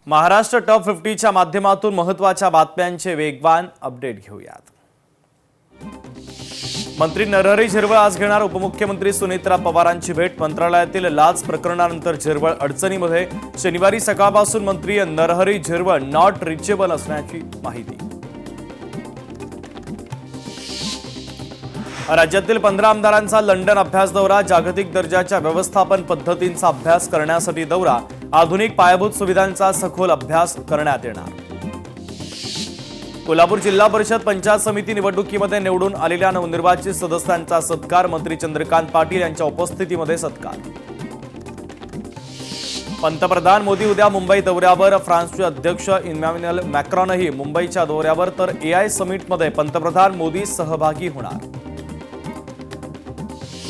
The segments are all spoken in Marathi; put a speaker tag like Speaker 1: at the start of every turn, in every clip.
Speaker 1: महाराष्ट्र टॉप 50च्या माध्यमातून महत्त्वाच्या बातम्यांचे वेगवान अपडेट घेऊयात। मंत्री नरहरी झिरवळ आज घेणार उपमुख्यमंत्री सुनेत्रा पवारांची भेट। मंत्रालयातील लाच प्रकरणानंतर झिरवळ अडचणीमध्ये। शनिवारी सकाळपासून मंत्री नरहरी झिरवळ नॉट रिचेबल असण्याची माहिती। राज्यातील 15 आमदारांचा लंडन अभ्यास दौरा। जागतिक दर्जाच्या व्यवस्थापन पद्धतींचा अभ्यास करण्यासाठी दौरा। आधुनिक पायाभूत सुविधांचा सखोल अभ्यास करण्यात येणार। कोल्हापूर जिल्हा परिषद पंचायत समिती निवडणुकीमध्ये निवडून आलेल्या नवनिर्वाचित सदस्यांचा सत्कार। मंत्री चंद्रकांत पाटील यांच्या उपस्थितीमध्ये सत्कार। पंतप्रधान मोदी उद्या मुंबई दौऱ्यावर। फ्रान्सचे अध्यक्ष इमॅन्युएल मॅक्रॉनही मुंबईच्या दौऱ्यावर, तर AI समिटमध्ये पंतप्रधान मोदी सहभागी होणार।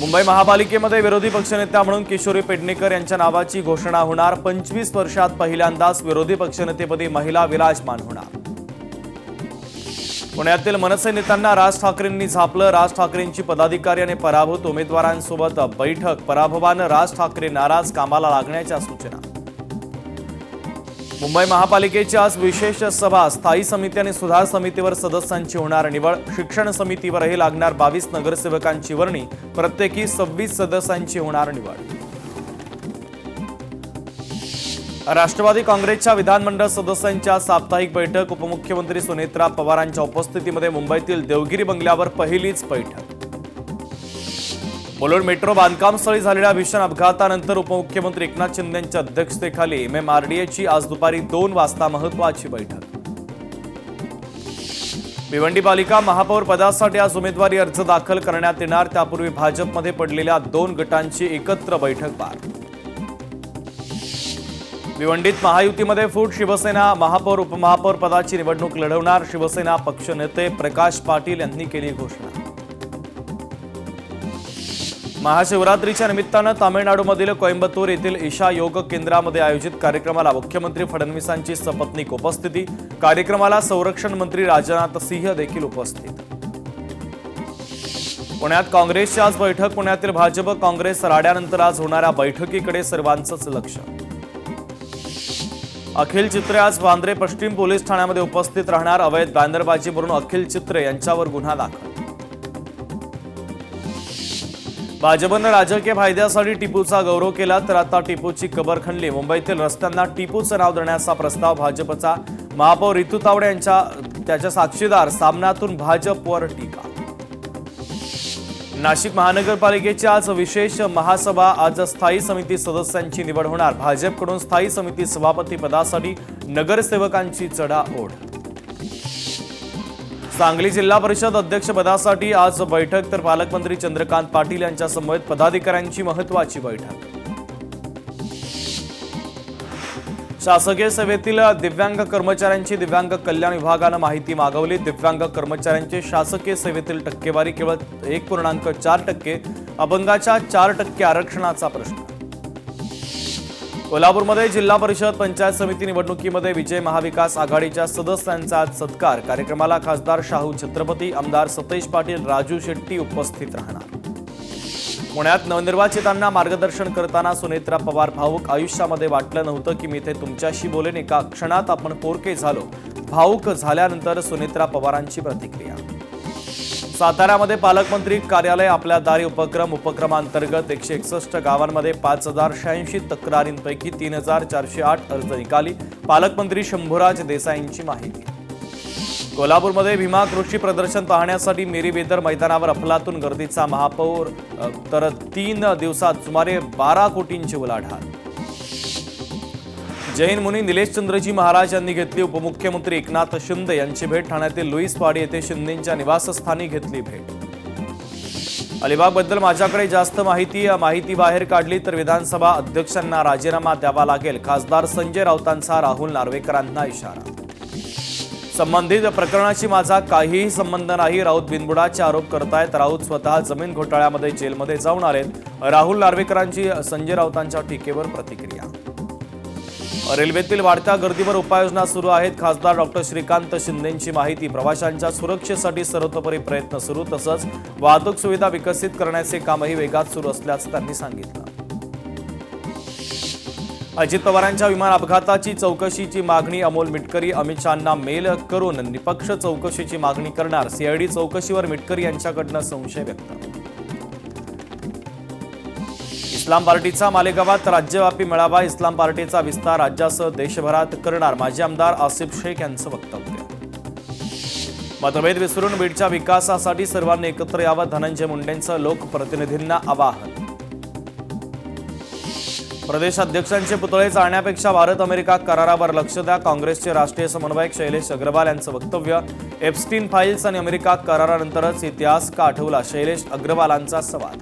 Speaker 1: मुंबई महापालिकेमध्ये विरोधी पक्षनेत्या म्हणून किशोरी पेडणेकर यांच्या नावाची घोषणा होणार। 25 वर्षात पहिल्यांदाच विरोधी पक्षनेतेपदी महिला विराजमान होणार। पुण्यातील मनसे नेत्यांना राज ठाकरेंनी झापलं। राज ठाकरेंची पदाधिकारी आणि पराभूत उमेदवारांसोबत बैठक। पराभवानं राज ठाकरे नाराज, कामाला लागण्याच्या सूचना। मुंबई महापालिकेची आज विशेष सभा। स्थायी समिती आणि सुधार समितीवर सदस्यांची होणार निवड। शिक्षण समितीवरही लागणार 22 नगरसेवकांची वर्णी। प्रत्येकी 26 सदस्यांची होणार निवड। राष्ट्रवादी काँग्रेसच्या विधानमंडळ सदस्यांच्या साप्ताहिक बैठक। उपमुख्यमंत्री सुनेत्रा पवारांच्या उपस्थितीमध्ये मुंबईतील देवगिरी बंगल्यावर पहिलीच बैठक। मुलुंड मेट्रो बांधकामस्थळी झालेल्या भीषण अपघातानंतर उपमुख्यमंत्री एकनाथ शिंदे यांच्या अध्यक्षतेखाली MMRDAची आज दुपारी 2 वाजता महत्त्वाची बैठक। भिवंडी पालिका महापौर पदासाठी आज उमेदवारी अर्ज दाखल करण्यात येणार। त्यापूर्वी भाजपमध्ये पडलेल्या 2 गटांची एकत्र बैठक पार। भिवंडीत महायुतीमध्ये फूट। शिवसेना महापौर उपमहापौर पदाची निवडणूक लढवणार। शिवसेना पक्षनेते प्रकाश पाटील यांनी केली घोषणा। महाशिवरात्रीच्या निमित्तानं तामिळनाडूमधील कोयंबतूर येथील ईशा योग केंद्रामध्ये आयोजित कार्यक्रमाला मुख्यमंत्री फडणवीसांची सपत्नीक उपस्थिती। कार्यक्रमाला संरक्षण मंत्री राजनाथ सिंह देखील उपस्थित। पुण्यात काँग्रेसची आज बैठक। पुण्यातील भाजप काँग्रेस राड्यानंतर आज होणाऱ्या बैठकीकडे सर्वांचंच लक्ष। अखिल चित्रे आज वांद्रे पश्चिम पोलीस ठाण्यामध्ये उपस्थित राहणार। अवैध बॅनरबाजीवरून अखिल चित्रे यांच्यावर गुन्हा दाखल। भाजपनं राजकीय फायद्यासाठी टिपूचा गौरव केला, तर आता टिपूची कबर खणली। मुंबईतील रस्त्यांना टिपूचं नाव देण्याचा प्रस्ताव भाजपचा। महापौर रितू तावडे यांच्या त्याच्या साक्षीदार सामन्यातून भाजपवर टीका। नाशिक महानगरपालिकेची आज विशेष महासभा। आज स्थायी समिती सदस्यांची निवड होणार। भाजपकडून स्थायी समिती सभापती पदासाठी नगरसेवकांची चढाओढ। सांगली जिल्हा परिषद अध्यक्षपदासाठी आज बैठक, तर पालकमंत्री चंद्रकांत पाटील यांच्या समवेत पदाधिकाऱ्यांची महत्त्वाची बैठक। शासकीय सेवेतील दिव्यांग कर्मचाऱ्यांची दिव्यांग कल्याण विभागानं माहिती मागवली। दिव्यांग कर्मचाऱ्यांची शासकीय सेवेतील टक्केवारी केवळ 1.4%। अपंगाच्या 4% आरक्षणाचा प्रश्न। कोल्हापूरमध्ये जिल्हा परिषद पंचायत समिती निवडणुकीमध्ये विजय महाविकास आघाडीच्या सदस्यांचा सत्कार। कार्यक्रमाला खासदार शाहू छत्रपती, आमदार सतेज पाटील, राजू शेट्टी उपस्थित राहणार। पुण्यात नवनिर्वाचितांना मार्गदर्शन करताना सुनेत्रा पवार भाऊक। आयुष्यामध्ये वाटलं नव्हतं की मी इथे तुमच्याशी बोलेन, एका क्षणात आपण पोरके झालो। भाऊक झाल्यानंतर सुनेत्रा पवारांची प्रतिक्रिया। साताऱ्यामध्ये पालकमंत्री कार्यालय आपल्या दारी उपक्रमांतर्गत 161 गावांमध्ये 5086 तक्रारींपैकी 3408 अर्ज निकाली। पालकमंत्री शंभूराज देसाईंची माहिती। कोल्हापूरमध्ये भीमा कृषी प्रदर्शन पाहण्यासाठी मेरी वेदर मैदानावर अफलातून गर्दीचा महापौर, तर 3 दिवसात सुमारे 12 कोटींची उलाढाल। जैन मुनी निलेशचंद्रजी महाराज यांनी घेतली उपमुख्यमंत्री एकनाथ शिंदे यांची भेट। ठाण्यातील लुईसवाडी येथे शिंदेंच्या निवासस्थानी घेतली भेट। अलिबागबद्दल माझ्याकडे जास्त माहिती बाहेर काढली तर विधानसभा अध्यक्षांना राजीनामा द्यावा लागेल। खासदार संजय राऊतांचा राहुल नार्वेकरांना इशारा। संबंधित प्रकरणाशी माझा काहीही संबंध नाही, राऊत बिनबुडाचे आरोप करतायत। राऊत स्वतः जमीन घोटाळ्यामध्ये जेलमध्ये जाऊन आलेत। राहुल नार्वेकरांची संजय राऊतांच्या टीकेवर प्रतिक्रिया। रेल्वेतील वाढत्या गर्दीवर उपाययोजना सुरू आहेत। खासदार डॉक्टर श्रीकांत शिंदेंची माहिती। प्रवाशांच्या सुरक्षेसाठी सर्वतोपरी प्रयत्न सुरू, तसंच वाहतूक सुविधा विकसित करण्याचे कामही वेगात सुरू असल्याचं त्यांनी सांगितलं। अजित पवारांच्या विमान अपघाताची चौकशीची मागणी अमोल मिटकरी अमित शहांना मेल करून निपक्ष चौकशीची मागणी करणार. सीआयडी चौकशीवर मिटकरी यांच्याकडनं संशय व्यक्त. इस्लाम पार्टीचा मालेगावात राज्यव्यापी मेळावा. इस्लाम पार्टीचा विस्तार राज्यासह देशभरात करणार. माजी आमदार आसिफ शेख यांचं वक्तव्य. मतभेद विसरून बीडच्या विकासासाठी सर्वांनी एकत्र यावं. धनंजय मुंडेंचं लोकप्रतिनिधींना आवाहन. प्रदेश अध्यक्षांचे पुतळे जाळण्यापेक्षा भारत अमेरिका करारावर लक्ष द्या. काँग्रेसचे राष्ट्रीय समन्वयक शैलेश अग्रवाल यांचं वक्तव्य. एप्स्टीन फाईल्स आणि अमेरिका करारानंतरच इतिहास का आठवला, शैलेश अग्रवालांचा सवाल.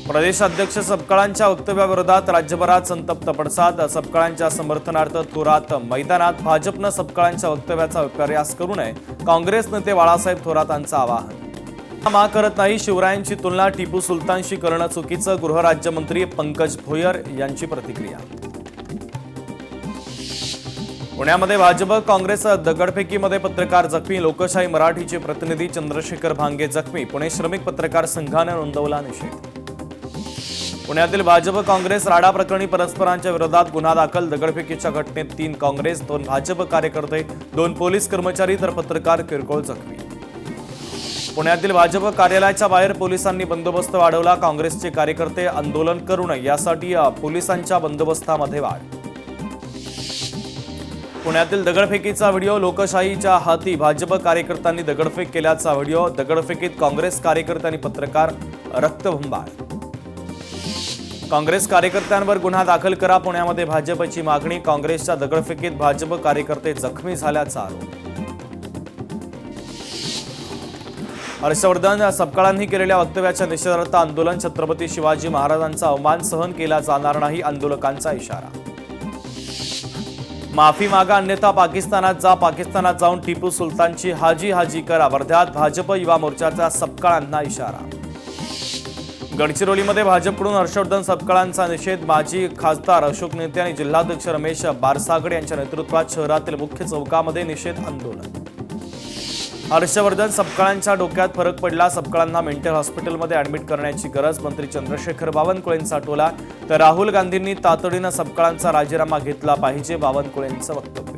Speaker 1: प्रदेश अध्यक्ष सपकाळांच्या वक्तव्याविरोधात राज्यभरात संतप्त पडसाद. सपकाळांच्या समर्थनार्थ थोरात मैदानात. भाजपनं सपकाळांच्या वक्तव्याचा विपर्यास करू नये, काँग्रेस नेते बाळासाहेब थोरातांचं आवाहन. मा करत नाही, शिवरायांची तुलना टिपू सुलतानशी करणं चुकीचं, गृहराज्यमंत्री पंकज भोयर यांची प्रतिक्रिया. पुण्यामध्ये भाजप काँग्रेस दगडफेकीमध्ये पत्रकार जखमी. लोकशाही मराठीचे प्रतिनिधी चंद्रशेखर भांगे जखमी. पुणे श्रमिक पत्रकार संघाने नोंदवला निषेध. पुण्यातील भाजप काँग्रेस राडा प्रकरणी परस्परांच्या विरोधात गुन्हा दाखल. दगडफेकीच्या घटनेत 3 काँग्रेस, 2 भाजप कार्यकर्ते, 2 पोलीस कर्मचारी तर पत्रकार किरकोळ जखमी. पुण्यातील भाजप कार्यालयाच्या बाहेर पोलिसांनी बंदोबस्त वाढवला. काँग्रेसचे कार्यकर्ते आंदोलन करू नये यासाठी पोलिसांच्या बंदोबस्तामध्ये वाढ. पुण्यातील दगडफेकीचा व्हिडिओ लोकशाहीच्या हाती. भाजप कार्यकर्त्यांनी दगडफेक केल्याचा व्हिडिओ. दगडफेकीत काँग्रेस कार्यकर्ते आणि पत्रकार रक्तबंबाळ. काँग्रेस कार्यकर्त्यांवर गुन्हा दाखल करा. पुण्यामध्ये भाजपची मागणी. काँग्रेसच्या दगडफेकीत भाजप कार्यकर्ते जखमी झाल्याचा आरोप. हर्षवर्धन सपकाळांनी केलेल्या वक्तव्याच्या निषेधार्थ आंदोलन. छत्रपती शिवाजी महाराजांचा अवमान सहन केला जाणार नाही, आंदोलकांचा इशारा. माफी मागा अन्यथा पाकिस्तानात जा. पाकिस्तानात जाऊन टिपू सुलतानची हाजी हाजी करा. वर्ध्यात भाजप युवा मोर्चाचा सपकाळांना इशारा. गडचिरोलीमध्ये भाजपकडून हर्षवर्धन सपकाळांचा निषेध. माजी खासदार अशोक नेते आणि जिल्हाध्यक्ष रमेश बारसागडे यांच्या नेतृत्वात शहरातील मुख्य चौकामध्ये निषेध आंदोलन. हर्षवर्धन सपकाळांच्या डोक्यात फरक पडला. सपकाळांना मेंटल हॉस्पिटलमध्ये ऍडमिट करण्याची गरज. मंत्री चंद्रशेखर बावनकुळेंचा टोला. तर राहुल गांधींनी तातडीनं सपकाळांचा राजीनामा घेतला पाहिजे, बावनकुळेंचं वक्तव्य.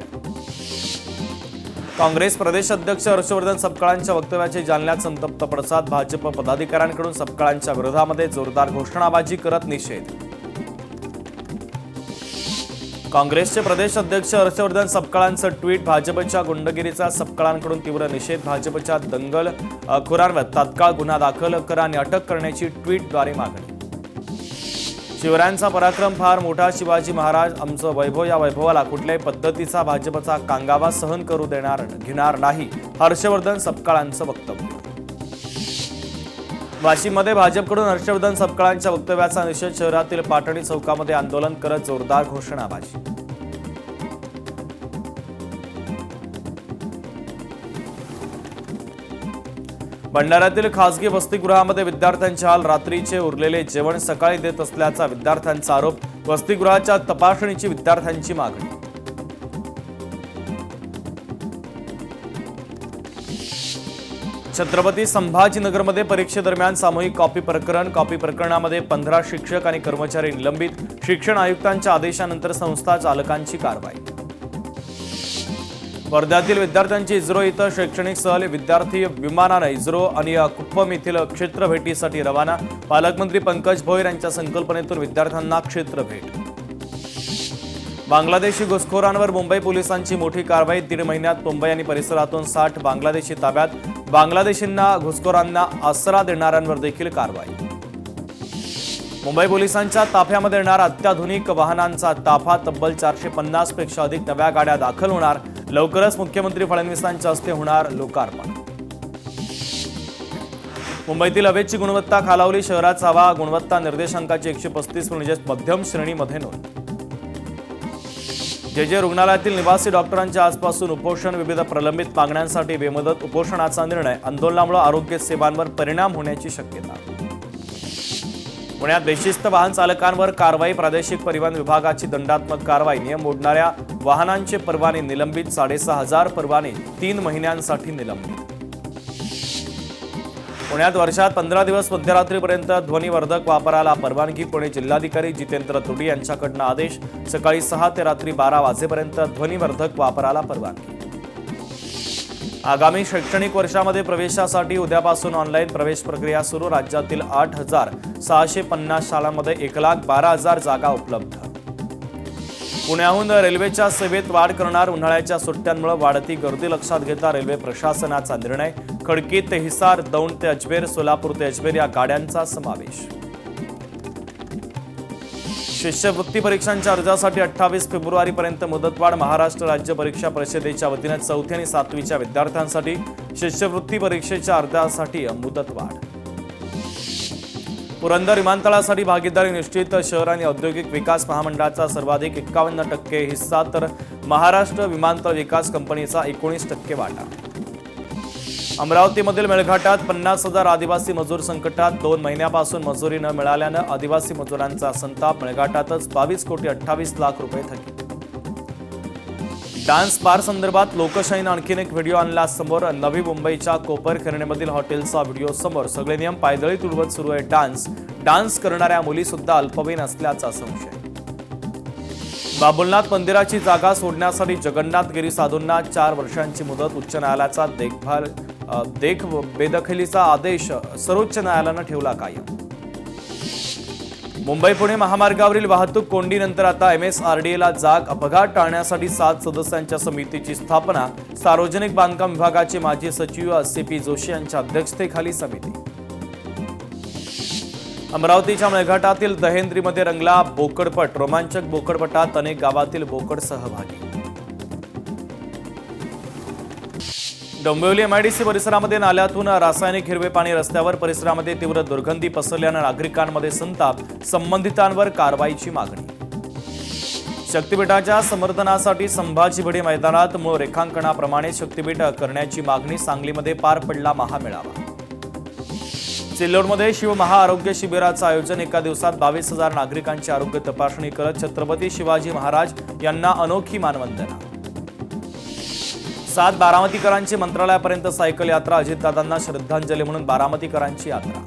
Speaker 1: काँग्रेस प्रदेश अध्यक्ष हर्षवर्धन सपकाळांच्या वक्तव्याचे जालन्यात संतप्त पडसाद. भाजप पदाधिकाऱ्यांकडून सपकाळांच्या विरोधामध्ये जोरदार घोषणाबाजी करत निषेध. काँग्रेसचे प्रदेश अध्यक्ष हर्षवर्धन सपकाळांचं ट्विट. भाजपच्या गुंडगिरीचा सपकाळांकडून तीव्र निषेध. भाजपच्या दंगलखोरांवर तात्काळ गुन्हा दाखल करा आणि अटक करण्याची ट्विटद्वारे मागणी. शिवरायांचा पराक्रम फार मोठा. शिवाजी महाराज आमचं वैभव. या वैभवाला कुठल्याही पद्धतीचा भाजपचा कांगावा सहन करू घेणार नाही, हर्षवर्धन सपकाळांचं वक्तव्य. वाशिममध्ये भाजपकडून हर्षवर्धन सपकाळांच्या वक्तव्याचा निषेध. शहरातील पाटणी चौकामध्ये आंदोलन करत जोरदार घोषणाबाजी. भंडाऱ्यातील खासगी वसतिगृहामध्ये विद्यार्थ्यांचे हाल. रात्रीचे उरलेले जेवण सकाळी देत असल्याचा विद्यार्थ्यांचा आरोप. वसतिगृहाच्या तपासणीची विद्यार्थ्यांची मागणी. छत्रपती संभाजीनगरमध्ये परीक्षेदरम्यान सामूहिक कॉपी प्रकरण. कॉपी प्रकरणामध्ये 15 शिक्षक आणि कर्मचारी निलंबित. शिक्षण आयुक्तांच्या आदेशानंतर संस्था चालकांची कारवाई. वर्ध्यातील विद्यार्थ्यांची इस्रो इथं शैक्षणिक सहल. विद्यार्थी विमानानं इस्रो आणि कुप्पम येथील क्षेत्रभेटीसाठी रवाना. पालकमंत्री पंकज भोयर यांच्या संकल्पनेतून विद्यार्थ्यांना क्षेत्रभेट. बांगलादेशी घुसखोरांवर मुंबई पोलिसांची मोठी कारवाई. 1.5 महिन्यात मुंबई आणि परिसरातून 60 बांगलादेशी ताब्यात. बांगलादेशींना घुसखोरांना आसरा देणाऱ्यांवर देखील कारवाई. मुंबई पोलिसांच्या ताफ्यामध्ये येणार अत्याधुनिक वाहनांचा ताफा. तब्बल 450 पेक्षा अधिक नव्या गाड्या दाखल होणार. लवकरच मुख्यमंत्री फडणवीसांच्या हस्ते होणार लोकार्पण. मुंबईतील हवेची गुणवत्ता खालावली. शहराचा हवा गुणवत्ता निर्देशांकाची 135 म्हणजे मध्यम श्रेणीमध्ये नोंद. जे रुग्णालयातील निवासी डॉक्टरांच्या आजपासून उपोषण. विविध प्रलंबित मागण्यांसाठी बेमुदत उपोषणाचा निर्णय. आंदोलनामुळे आरोग्य सेवांवर परिणाम होण्याची शक्यता. पुण्यात बेशिस्त वाहन चालकांवर कारवाई. प्रादेशिक परिवहन विभागाची दंडात्मक कारवाई. नियम मोडणाऱ्या वाहनांचे परवाने निलंबित. 6,500 परवाने 3 महिन्यांसाठी निलंबित. पुण्यात वर्षात 15 दिवस मध्यरात्रीपर्यंत ध्वनिवर्धक वापराला परवानगी. पुणे जिल्हाधिकारी जितेंद्र तुडी यांच्याकडून आदेश. सकाळी 6 ते रात्री 12 वाजेपर्यंत ध्वनिवर्धक वापराला परवानगी. आगामी शैक्षणिक वर्षामध्ये प्रवेशासाठी उद्यापासून ऑनलाईन प्रवेश प्रक्रिया सुरू. राज्यातील 8,650 शाळांमध्ये 1,12,000 जागा उपलब्ध. पुण्याहून रेल्वेच्या सेवेत वाढ करणार. उन्हाळ्याच्या सुट्ट्यांमुळे वाढती गर्दी लक्षात घेता रेल्वे प्रशासनाचा निर्णय. खडकी ते हिसार, दौंड ते अजमेर, सोलापूर ते अजमेर या गाड्यांचा समावेश. शिष्यवृत्ती परीक्षांच्या अर्जासाठी 28 फेब्रुवारीपर्यंत मुदतवाढ. महाराष्ट्र राज्य परीक्षा परिषदेच्या वतीने 4थी आणि 7वीच्या विद्यार्थ्यांसाठी शिष्यवृत्ती परीक्षेच्या अर्जासाठी मुदतवाढ. पुरंदर विमानतळासाठी भागीदारी निश्चित. शहर आणि औद्योगिक विकास महामंडळाचा सर्वाधिक 51% हिस्सा तर महाराष्ट्र विमानतळ विकास कंपनीचा 19% वाटा. अमरावतीमधील मेळघाटात 50,000 आदिवासी मजूर संकटात. 2 महिन्यापासून मजुरी न मिळाल्यानं आदिवासी मजुरांचा संताप. मेळघाटातच 22,28,00,000 रुपये थकीत. डान्स बार संदर्भात लोकशाहीनं आणखीन एक व्हिडिओ आणला समोर. नवी मुंबईच्या कोपरखैरणेमधील हॉटेलचा व्हिडिओ समोर. सगळे नियम पायदळी तुडवत सुरू आहे डान्स करणाऱ्या मुली सुद्धा अल्पवयीन असल्याचा संशय. बाबुलनाथ मंदिराची जागा सोडण्यासाठी जगन्नाथगिरी साधूंना 4 वर्षांची मुदत. उच्च न्यायालयाचा बेदखलीचा आदेश सर्वोच्च न्यायालयानं ठेवला कायम. मुंबई पुणे महामार्गावरील वाहतूक कोंडीनंतर आता MSRDAला जाग. अपघात टाळण्यासाठी 7 सदस्यांच्या समितीची स्थापना. सार्वजनिक बांधकाम विभागाचे माजी सचिव CP जोशी यांच्या अध्यक्षतेखाली समिती. अमरावतीच्या मेळघाटातील दहेंद्रीमध्ये रंगला बोकडपट. रोमांचक बोकडपटात अनेक गावातील बोकड सहभागी. डोंबिवली MIDC परिसरामध्ये नाल्यातून रासायनिक हिरवे पाणी रस्त्यावर. परिसरामध्ये तीव्र दुर्गंधी पसरल्यानं नागरिकांमध्ये संताप. संबंधितांवर कारवाईची मागणी. शक्तीपीठाच्या समर्थनासाठी संभाजी भिडे मैदानात. मूळ रेखांकनाप्रमाणे शक्तीपीठ करण्याची मागणी. सांगलीमध्ये पार पडला महामेळावा. सिल्लोडमध्ये शिवमहाआरोग्य शिबिराचं आयोजन. एका दिवसात 22,000 नागरिकांची आरोग्य तपासणी करत छत्रपती शिवाजी महाराज यांना अनोखी मानवंदना. 7 बारामतीकरांची मंत्रालयापर्यंत सायकल यात्रा. अजितदादांना श्रद्धांजली म्हणून बारामतीकरांची यात्रा.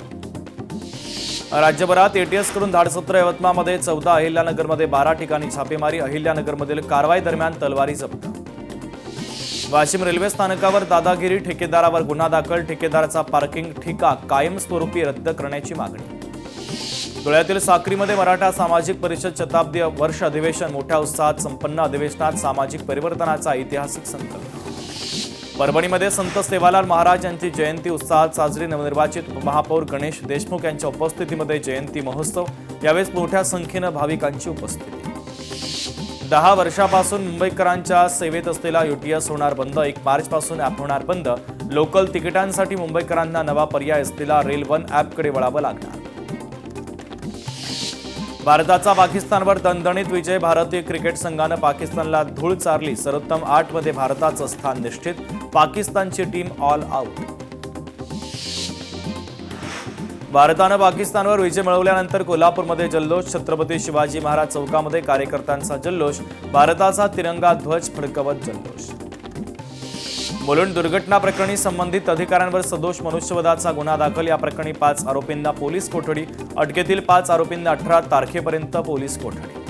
Speaker 1: राज्यभरात ATS कडून धाडसत्र. यवतमाळमध्ये 14, अहिल्यानगरमध्ये 12 ठिकाणी छापेमारी. अहिल्यानगरमधील कारवाई दरम्यान तलवारी जप्त. वाशिम रेल्वे स्थानकावर दादागिरी. ठेकेदारावर गुन्हा दाखल. ठेकेदाराचा पार्किंग ठेका कायमस्वरूपी रद्द करण्याची मागणी. धुळ्यातील साक्रीमध्ये मराठा सामाजिक परिषद शताब्दी वर्ष अधिवेशन. मोठ्या उत्साहात संपन्न. अधिवेशनात सामाजिक परिवर्तनाचा ऐतिहासिक संकल्प. परभणीमध्ये संत सेवालाल महाराज यांची जयंती उत्साहात साजरी. नवनिर्वाचित उपमहापौर गणेश देशमुख यांच्या उपस्थितीमध्ये जयंती महोत्सव. यावेळेस मोठ्या संख्येनं भाविकांची उपस्थिती. 10 वर्षापासून मुंबईकरांच्या सेवेत असलेला UTS होणार बंद. 1 मार्चपासून ॲप होणार बंद. लोकल तिकिटांसाठी मुंबईकरांना नवा पर्याय असलेला रेल1 ॲपकडे वळावं लागणार. भारताचा पाकिस्तानवर दणदणीत विजय. भारतीय क्रिकेट संघानं पाकिस्तानला धूळ चारली. सर्वोत्तम 8 मध्ये भारताचं स्थान निश्चित. पाकिस्तानची टीम ऑल आउट. भारतानं पाकिस्तानवर विजय मिळवल्यानंतर कोल्हापूरमध्ये जल्लोष. छत्रपती शिवाजी महाराज चौकामध्ये कार्यकर्त्यांचा जल्लोष. भारताचा तिरंगा ध्वज फडकवत जल्लोष. मुलुंड दुर्घटना प्रकरणी संबंधित अधिकाऱ्यांवर सदोष मनुष्यवधाचा गुन्हा दाखल. या प्रकरणी 5 आरोपींना पोलीस कोठडी. अटकेतील 5 आरोपींना 18 तारखेपर्यंत पोलीस कोठडी.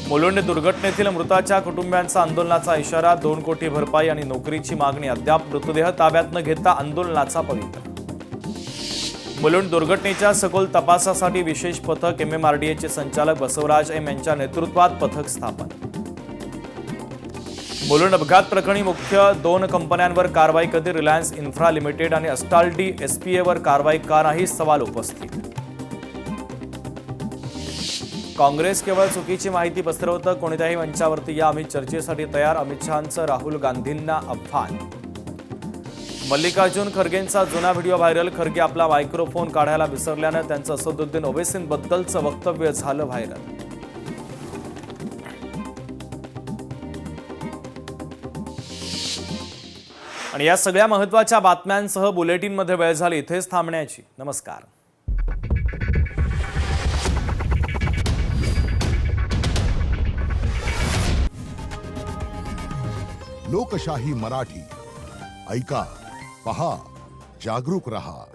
Speaker 1: मुलुंड दुर्घटनेतील मृताच्या कुटुंबियांचा आंदोलनाचा इशारा. 2 कोटी भरपाई आणि नोकरीची मागणी. अद्याप मृतदेह ताब्यात न घेता आंदोलनाचा पवित्रा. मुलुंड दुर्घटनेच्या सखोल तपासासाठी विशेष पथक. MMRDAचे संचालक बसवराज M यांच्या नेतृत्वात पथक स्थापन. मुलुंड अपघात प्रकरणी मुख्य 2 कंपन्यांवर कारवाई कधी. रिलायन्स इन्फ्रा लिमिटेड आणि अस्टाल्टी SPAवर कारवाई का नाही, सवाल उपस्थित. काँग्रेस केवळ चुकीची माहिती पसरवतं. कोणत्याही मंचावरती या. अमित चर्चेसाठी तयार. अमित शहांचं राहुल गांधींना आव्हान. मल्लिकार्जुन खरगेंचा जुना व्हिडिओ व्हायरल. खरगे आपला मायक्रोफोन काढायला विसरल्यानं त्यांचं असदुद्दीन ओवैसींबद्दलचं वक्तव्य झालं व्हायरल. आणि या सगळ्या महत्त्वाच्या बातम्यांसह बुलेटिनमध्ये वेळ झाली इथेच थांबण्याची. नमस्कार.
Speaker 2: लोकशाही मराठी ऐका, पहा, जागरूक रहा.